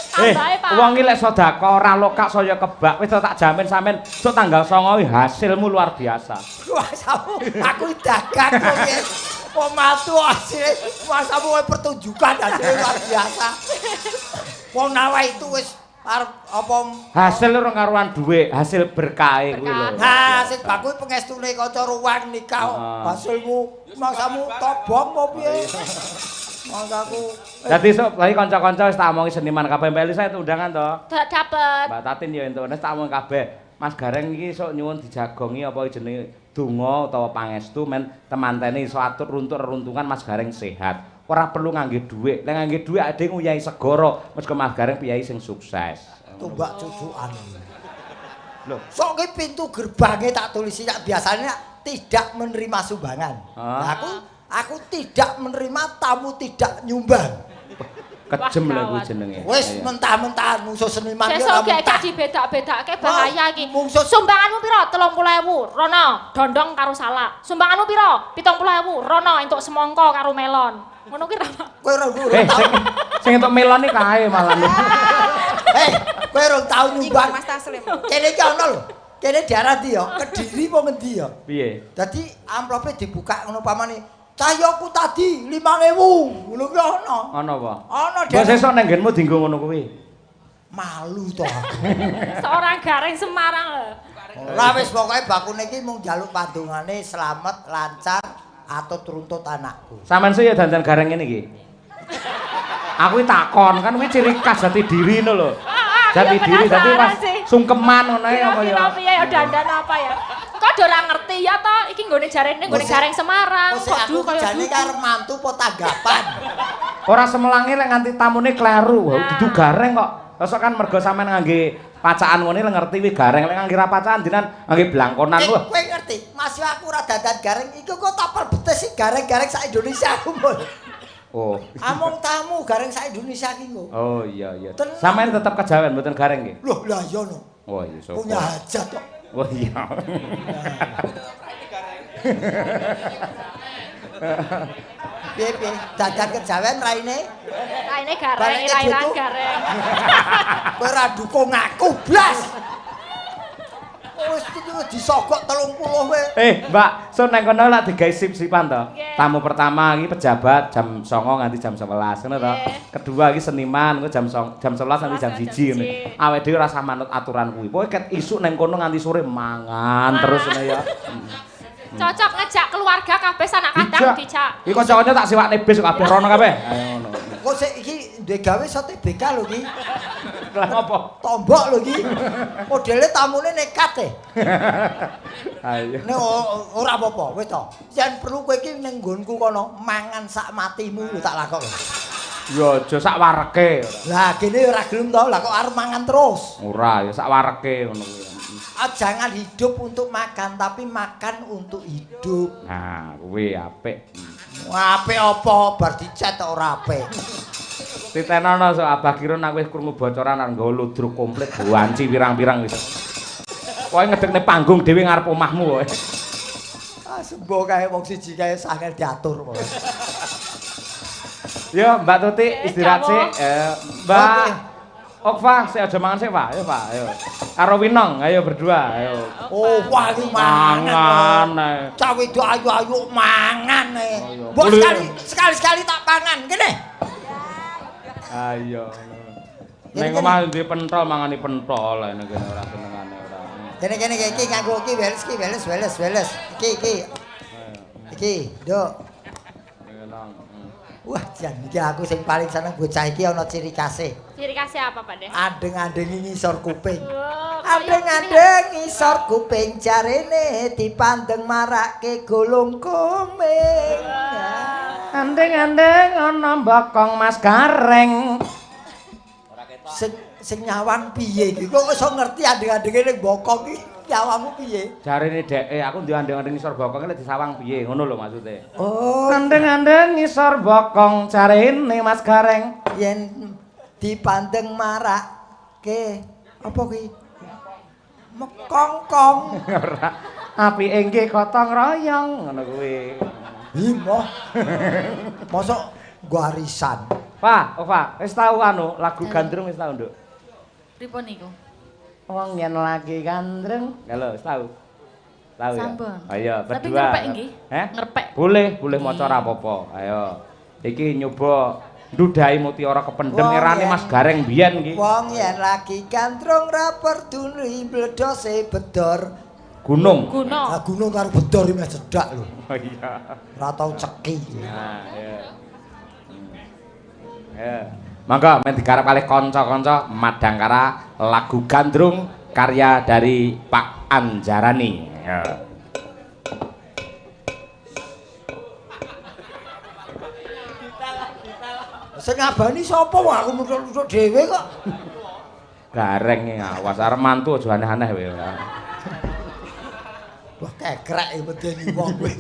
Tambahe Pak. Wong iki lek sedekah ora lokak saya kebak wis tak jamin sampean sok tanggal 9 hasilmu luar biasa. Kuasamu aku dagang kok piye. Pematu hasil kuasamu kowe pertunjukan hasil luar biasa. Wong nawa itu wis arep apa Hasil ora karuan dhuwit, hasil berkahe kuwi lho. nah sing baku pengestune kanca ruwang nikah hasilmu mangsamu tobong apa piye. Mangsaku Dadi sok lagi kanca-kanca wis tak omongi seniman kabeh Mbak Elisa itu undangan to. Dapet. Mbak Tatin ya entuk wis tak omong kabeh. Mas Gareng iki sok nyuwun dijagongi apa jenenge donga utawa pangestu men temantene iso atur runtuk-runtungan Mas Gareng sehat. Ora perlu ngangge dhuwit. Nek ngangge dhuwit ade nguyahi segara, mesti Mas Gareng piyai sing sukses. tumbak cucukan. Loh, sok ki pintu gerbangnya tak tulisi biasanya tidak menerima sumbangan. Nah, aku tidak menerima tamu tidak nyumbang. Kejem lho kuwi jenenge. Wis mentah-mentah musuh seniman ki Sesuk ora mentah. gek dibedak-bedake bahaya iki. Mungsuh- Sumbanganmu piro? 30.000. Rono, dondong karo salak. Sumbanganmu piro? 70.000. Rono entuk semangka karo melon. Ngono ki ra. Kowe ora Sing entuk melon iki kae malah. kowe ora tau nyumbang. Mas Taslim. Kene iki ana lho. Kene daerah ndi ya? Kediri apa ngendi ya? Piye? Dadi amplope dibuka ngono pamane. Cahyoku tadi 5.000. Ngono ki ana. Ana apa? Ana Mbok sesuk nang nggenmu dienggo ngono kuwi. Malu to aku. Seorang Gareng Semarang lho. Ora wis pokoke bakune iki mung njaluk pandungane slamet, lancar, atut runtut anakku. Sampeyan sih ya dandan Gareng ngene iki. Aku iki takon, kan kuwi ciri khas jati diri ngono lho. Jati diri dadi pas sungkeman ngono ae apa ya. Piye ya dandan apa ya? Kok ora ngerti ya to? Iki nggone jarene nggone Gareng Semarang. Kok aku jane karo mantu apa tanggapan. Ora semelange lek nganti tamune kleru, dudu Gareng kok. Besok kan mergo sampean ngangge Pacaan ngene lek ngerti wi gareng lek ngangge ra pacaan jenengan ngangge blangkonan wah. Kowe ngerti, Mas yo aku ora dadan gareng iku kok tak perbetes sih gareng-gareng sak Indonesia aku. Oh. Among tamu gareng sak Indonesia ki kok. Oh iya. Sampeyan tetep kejawen mboten gareng nggih? Loh lah iya no. Oh iya sapa. Punya hajat kok. Oh iya. Piye dadan kejawen raine? Raine gareng, irairan gareng. Kowe ora dukung aku blas. Wis disogok 30 kowe. Mbak, so nang kono lak digawe sip-sipan to. Tamu pertama iki pejabat jam 09.00 nganti jam 11 ngono to. Kedua iki seniman engko jam 11 nganti jam 1 ngene. Awake dhewe rasa manut aturan kuwi. Pokoke ket isuk nang kono nganti sore mangan terus ngono ya. Cocok ngejak keluarga kabeh sanak kandang dijak. Iki kanca-kanca tak siwakne bis kabeh rono kabeh. Ayo ngono. Kok sik iki duwe gawe sote BK lho iki. Lah ngopo? Tombok lho iki. Modele tamune nekat e. Ayo. Nek ora apa-apa, wis to. Yen perlu kowe iki ning nggonku kono mangan sak matimu lho tak lakok. Ya aja sak wareke. Lah kene ora gelem to, lah kok arep mangan terus. Ora ya sak wareke ngono kuwi. Jangan hidup untuk makan, tapi makan untuk hidup. Nah, kuwi apik. Apik apa bar dicet ora apik. Titenono sok Abah Kirun aku wis krungu bocoran arep nggawa ludruk komplit wanci pirang-pirang wis. Kowe ngedekne panggung dhewe ngarep omahmu kowe. Ah sembo kae wong siji kae sangel diatur kok. Yo Mbak Tuti istirahat sik. Mbak Okva, saya aja mangan sik, Pak. Ayo, Pak. Ayo. Karo Winong, ayo berdua, ayo. Oh, wah iki mangan. Cah wedok ayu-ayu mangan e. Mbok sekali tak pangan, kene. Ayo. Ning omah duwe pentol mangani pentol ngene kene ora senengane ora. Kene iki nganggo iki weles. Iki, Nduk. Wah, jan iki aku sing paling seneng bocah iki ana ciri khase. Ciri khasnya apa, Pak De? Andeng-andengi ngisor kuping. Andeng-andeng ngisor kuping jarene dipandeng marake golong komeng. Andeng-andeng ana mbokong Mas Gareng. Sing nyawang piye iki? Kok iso ngerti andeng-andenge ning bokong iki nyawangmu piye? Jarene dheke aku ndek andeng-andeng ngisor bokong lek disawang piye ngono lho maksude. Oh, Andeng-andeng ngisor bokong jarene Mas Gareng. yen dipandeng marake apa kuwi? Mekongkong. Ora. Apike nggih gotong royong ngono kuwi. Ih, moh. Mosok nggo arisan. Pak, wis tau anu lagu gandrung wis tau, Nduk. Pripun niku? Wong yen lagi gandrung, lho wis tau. Tahu ya? Sampun. Ayo berdua. Tapi ngerpek nggih? Ngerpek. Boleh maca ora apa-apa. Ayo. Iki nyoba ndudahi mutiara kependem erane Mas Gareng biyen iki. Wong yen lagi gandrung ra perduli bledose bedor gunung. Ah gunung karo bedor iki meh cedhak lho. Oh iya. Ora tau ceki. Nah, ya. Ya. Mangga men digarap kalih kanca-kanca Madangkara lagu Gandrung karya dari Pak Anjarani. Ya. Sing ngabani sapa wong aku mutuk-mutuk dhewe kok. Gareng iki awas arep mantu aja aneh-aneh kowe. Wah kekrek iki medeni wong kowe.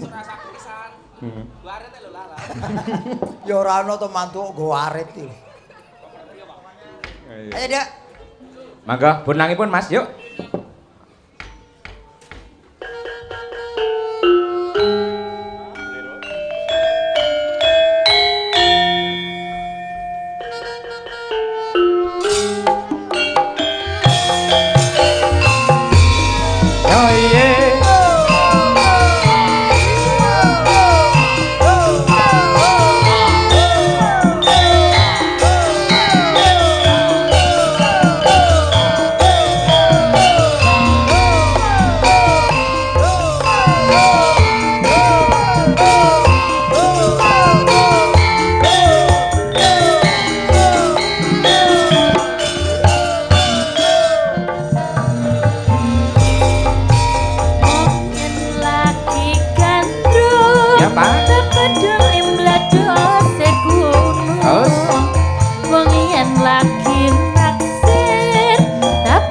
Ya ora ana to mantu kok nggo arit iki. Ayo, Dik. Mangga bonangipun Mas, yuk. Wong yen lagi naksir tak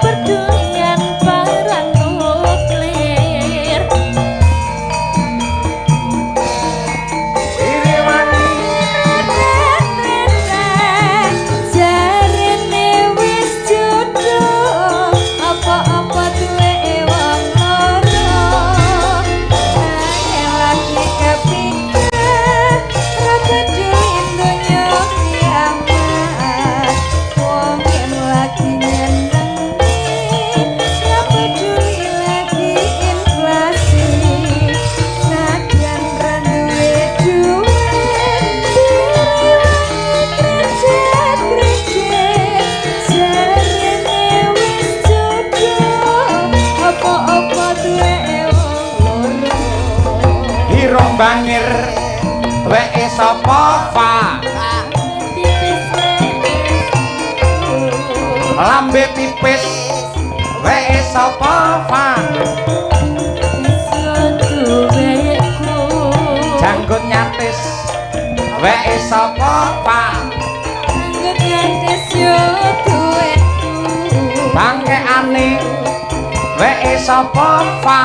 irung bangir weke sapa fa lambe tipis weke sapa fa janggut nyatis weke sapa fa bangkeane weke sapa fa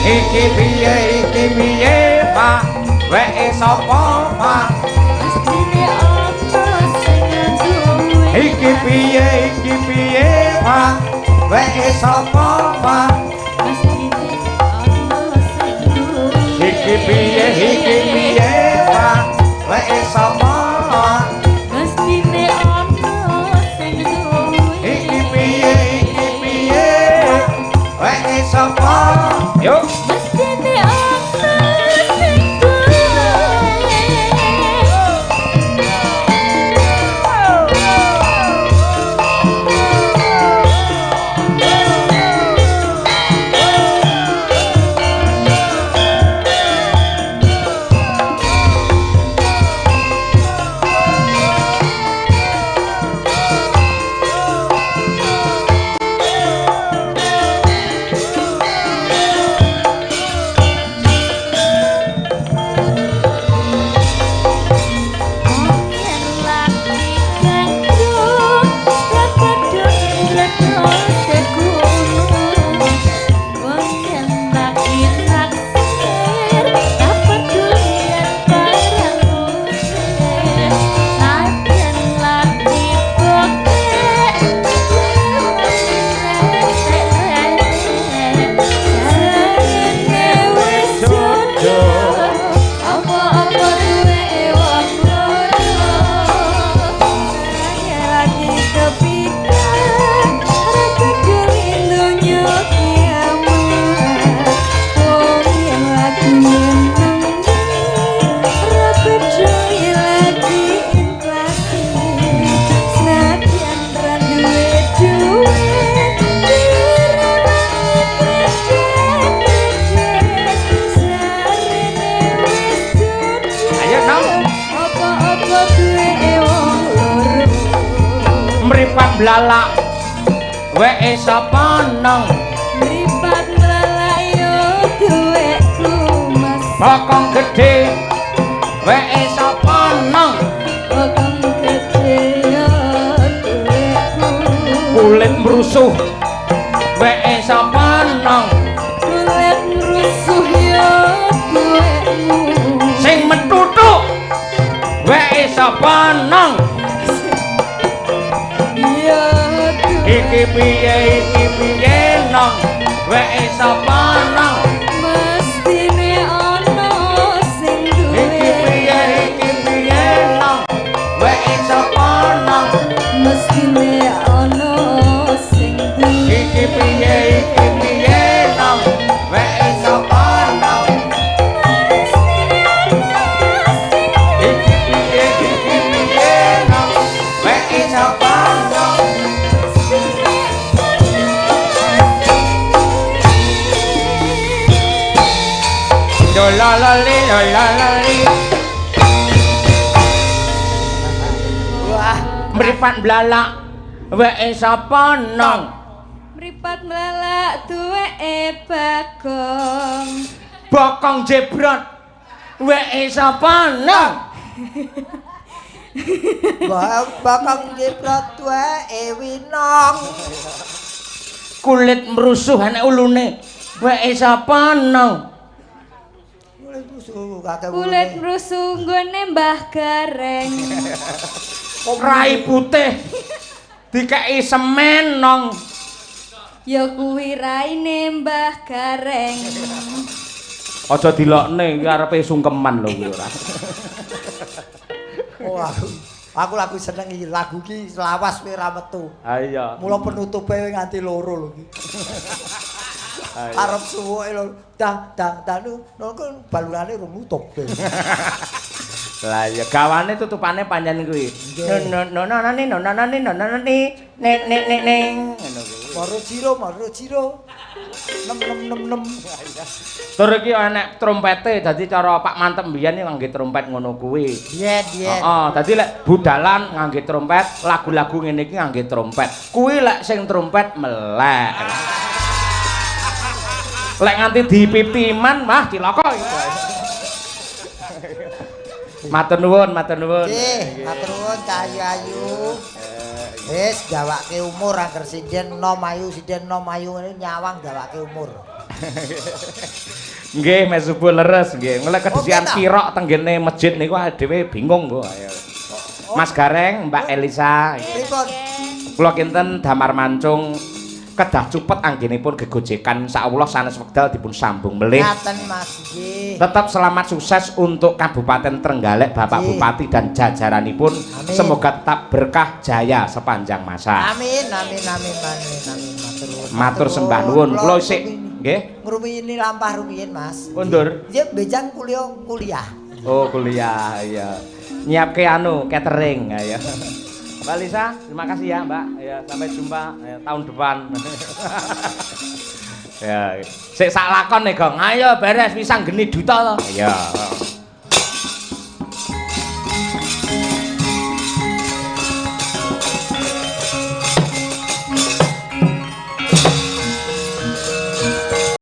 iki piye fa weke sapa fa iki piye fa weke sapa fa iki piye fa weke sapa iki piye weke sapa yuk blalak weke sapa nang mripat blalak yo duweku mas bokong gedhe weke sapa nang bokong gedhe yo duweku kulit mrusuh weke sapa nang kulit mrusuh yo duweku sing metuthuk weke sapa nang iki piye nang weke sapa nang mestine ana sing duwe iki piye nang weke sapa nang mestine ana sing duwe iki piye nang weke sapa nang iki piye nang weke sapa nang Lalali wah mripat blalak weke sapa nang mripat blalak duweke bagong bokong jebrot weke sapa nang bokong jebrot weke winong kulit mrusuh ana ulune weke sapa nang kulit mrusuh nggone Mbah Gareng rai putih dikeki semen nang ya kuwi raine Mbah Gareng aja dilokne iki arepe sungkeman lho kuwi ora oh aku lagu seneng iki lagu iki selawas kowe ra metu ha iya mula penutupe nganti loro lho iki arep suwuke lho dang nongko balurane rung nutup. Lah ya gawane tutupane pancen kuwi. Nononane nek ngono kuwi. Maro jiro. Nem. Tur iki enek trompete, dadi cara Pak Mantep mbiyen iki ngangge trompet ngono kuwi. Yen. Heeh, dadi lek budalan ngangge trompet, lagu-lagu ngene iki ngangge trompet. Kuwi lek sing trompet melek. Lek nganti dipitiman mah cilaka iki. Matur nuwun. Nggih, matur nuwun Cah Ayu. Wis jawake umur angger sinden nom ayu ngene nyawang jawake umur. Nggih, mes subuh leres nggih. Ngelek kedisian Oh, kirok tenggene masjid niku dhewe bingung kok. Ayo. Mas Gareng, Mbak Elisa. Pripun? Kula kinten damar mancung kedah cupet anggenipun gegojekan insyaallah sanes wekdal dipun sambung melih. Ngaten Mas nggih. Tetap selamat sukses untuk Kabupaten Trenggalek, Bapak Bupati dan jajaranipun. Amin. Semoga tetap berkah jaya sepanjang masa. Amin. Matur sembah nuwun. Kula isih nggih ngrumiyini lampah rumiyin Mas. mundur. Nggih bejang kuliah. Oh, kuliah ya. Nyiapke catering ya. Mbak Lisa, terima kasih ya, Mbak. Ya, sampai jumpa tahun depan. Ya, sik sak lakon nih, Gong. Ayo beres pisang geni duta to. Ya.